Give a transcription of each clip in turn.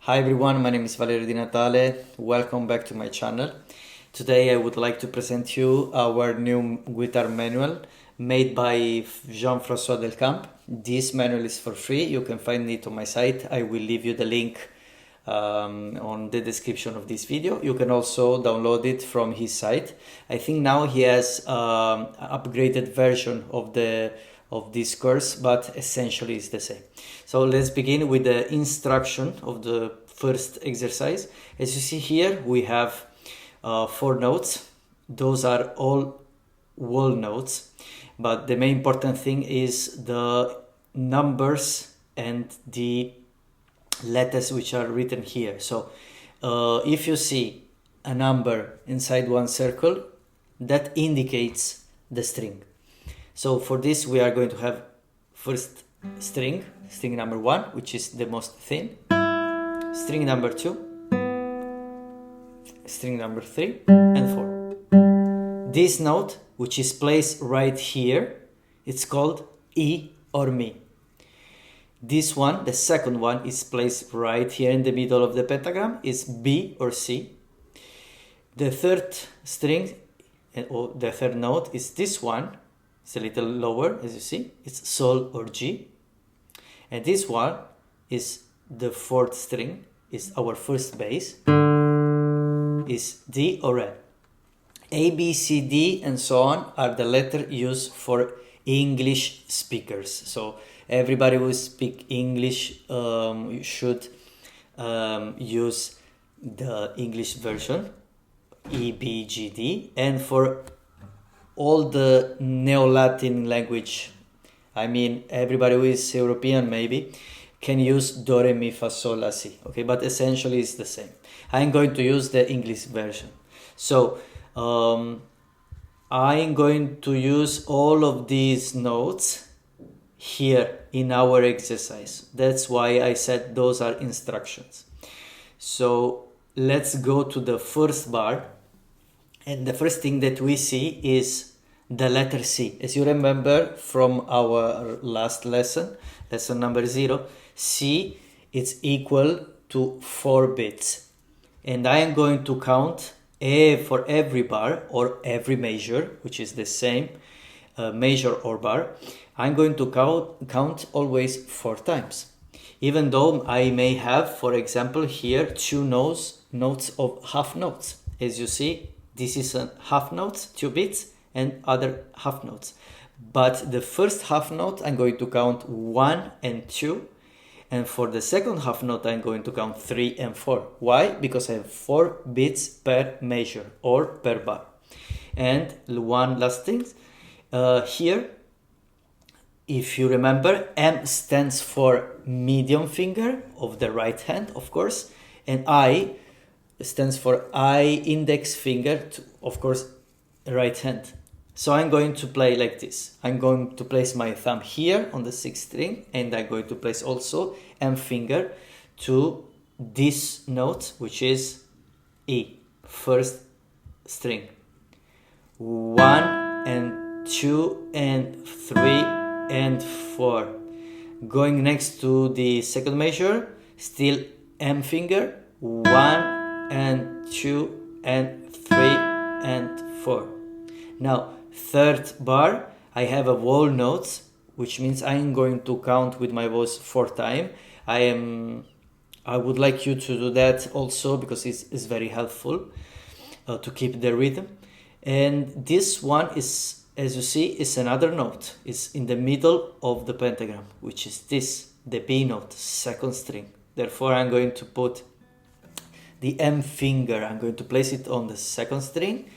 Hi everyone, my name is Valerio Di Natale. Welcome back to my channel. Today I would like to present you our new guitar manual made by Jean-François Delcamp. This manual is for free. You can find it on my site. I will leave you the link on the description of this video. You can also download it from his site. I think now he has an upgraded version of this course, but essentially it's the same. So let's begin with the instruction of the first exercise. As you see here, we have 4 notes. Those are all whole notes, but the main important thing is the numbers and the letters which are written here. So if you see a number inside one circle, that indicates the string. So for this we are going to have first string number 1, which is the most thin, string number 2, string number 3 and 4. This note, which is placed right here, it's called E or Mi. This one, the second one, is placed right here in the middle of the pentagram, is B or C. The third string, or the third note, is this one. It's a little lower, as you see. It's Sol or G. And this one is the fourth string, is our first bass, is D or L. A, B, C, D, and so on are the letters used for English speakers. So everybody who speaks English should use the English version, E, B, G, D, and for all the Neo-Latin language, I mean everybody who is European maybe, can use Do, Re, Mi, Fa, Sol, La, Si. Okay, but essentially it's the same. I'm going to use the English version. So I'm going to use all of these notes here in our exercise. That's why I said those are instructions. So let's go to the first bar. And the first thing that we see is the letter C. As you remember from our last lesson, lesson number 0, C is equal to 4 beats. And I am going to count for every bar or every measure, which is the same measure or bar. I'm going to count always 4 times. Even though I may have, for example, here 2 notes of half notes. As you see, this is a half note, 2 beats, and other half notes. But the first half note, I'm going to count 1 and 2. And for the second half note, I'm going to count 3 and 4. Why? Because I have 4 beats per measure or per bar. And one last thing, here, if you remember, M stands for medium finger of the right hand, of course, and I stands for I index finger, of course, right hand. So I'm going to play like this. I'm going to place my thumb here on the 6th string, and I'm going to place also M finger to this note, which is E, first string. 1 and 2 and 3 and 4. Going next to the second measure, still M finger, 1 and 2 and 3 and 4. Now, third bar, I have a whole notes, which means I'm going to count with my voice 4 times. I would like you to do that also because it's very helpful to keep the rhythm. And this one is, as you see, is another note. It's in the middle of the pentagram, which is this, the B note, second string. Therefore, I'm going to put the M finger. I'm going to place it on the second string.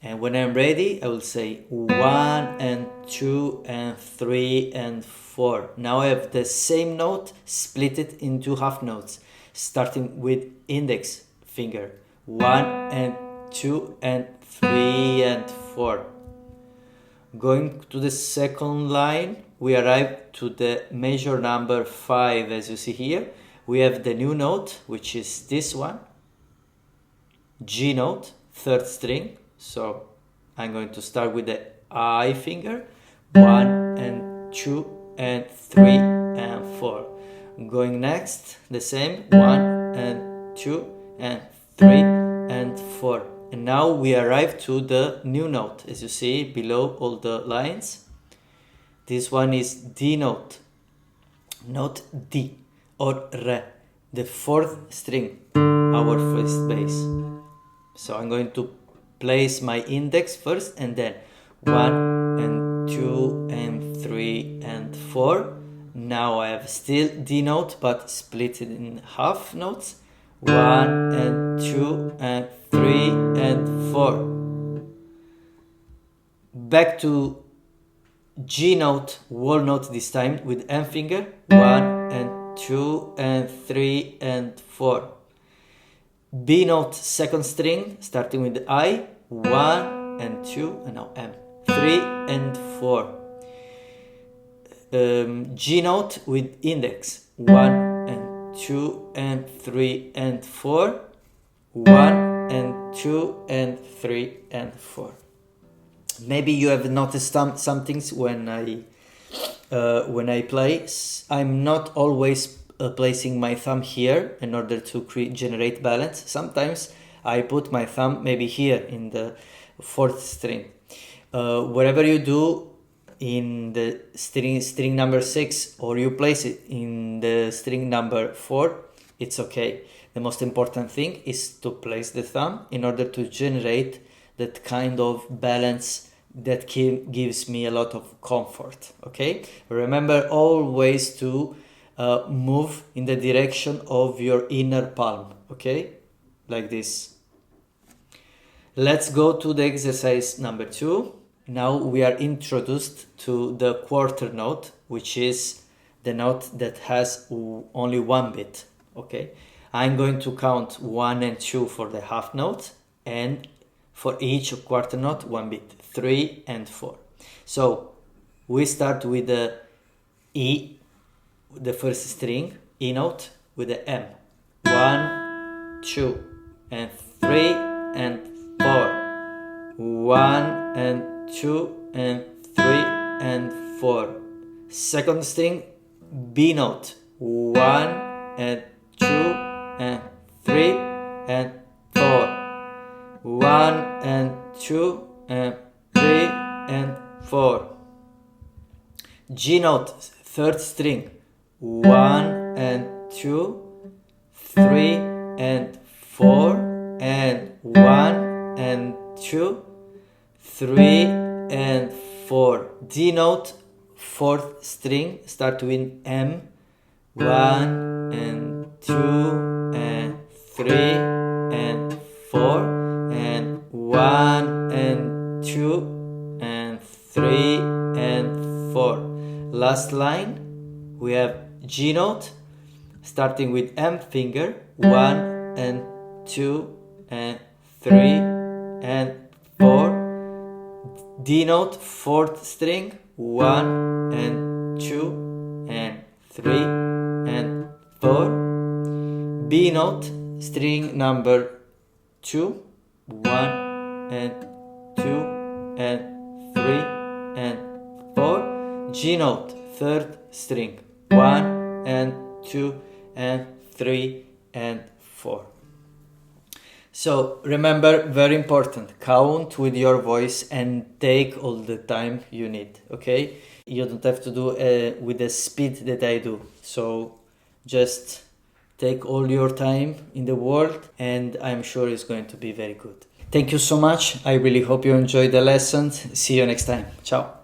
And when I'm ready, I will say 1 and 2 and 3 and 4. Now I have the same note, split it into half notes, starting with index finger. 1 and 2 and 3 and 4. Going to the second line, we arrive to the measure number 5, as you see here. We have the new note, which is this one, G note, third string. So I'm going to start with the I finger, 1 and 2 and 3 and 4. Going next, the same, 1 and 2 and 3 and 4. And now we arrive to the new note, as you see below all the lines. This one is D note, not D or Re, the fourth string, our first bass. So I'm going to place my index first, and then 1 and 2 and 3 and 4. Now I have still D note, but split it in half notes. 1 and 2 and 3 and 4. Back to G note, whole note this time with M finger. 1 and 2 and 3 and 4. B note, second string, starting with I. 1 and 2 and now M. 3 and 4. G note with index. 1 and 2 and 3 and 4. 1 and 2 and 3 and 4. Maybe you have noticed some things when I play. I'm not always placing my thumb here in order to generate balance. Sometimes I put my thumb maybe here in the fourth string. Wherever you do in the string number 6, or you place it in the string number 4, it's okay. The most important thing is to place the thumb in order to generate that kind of balance that gives me a lot of comfort. Okay, remember always to move in the direction of your inner palm. Okay, like this. Let's go to the exercise number 2. Now we are introduced to the quarter note, which is the note that has only one beat. Okay, I'm going to count 1 and 2 for the half note, and for each quarter note 1 beat, 3 and 4. So we start with the E, the first string, E note, with the M. 1, 2 and 3 and 4. 1 and 2 and 3 and 4. Second string, B note. 1 and 2 and 3 and 4. 1 and 2 and 3 and 4. G note, third string. 1 and 2, 3 and 4, and 1 and 2, 3 and 4. D note, fourth string, start with M. 1 and 2 and 3 and 4, and 1 and 2 and 3 and 4. Last line, we have G note, starting with M finger. 1 and 2 and 3 and 4. D note, fourth string. 1 and 2 and 3 and 4. B note, string number 2. 1 and 2 and 3 and 4. G note, third string. 1 and 2 and 3 and 4. So remember, very important, count with your voice and take all the time you need. Okay, you don't have to do with the speed that I do. So just take all your time in the world, and I'm sure it's going to be very good. Thank you so much. I really hope you enjoyed the lesson. See you next time. Ciao.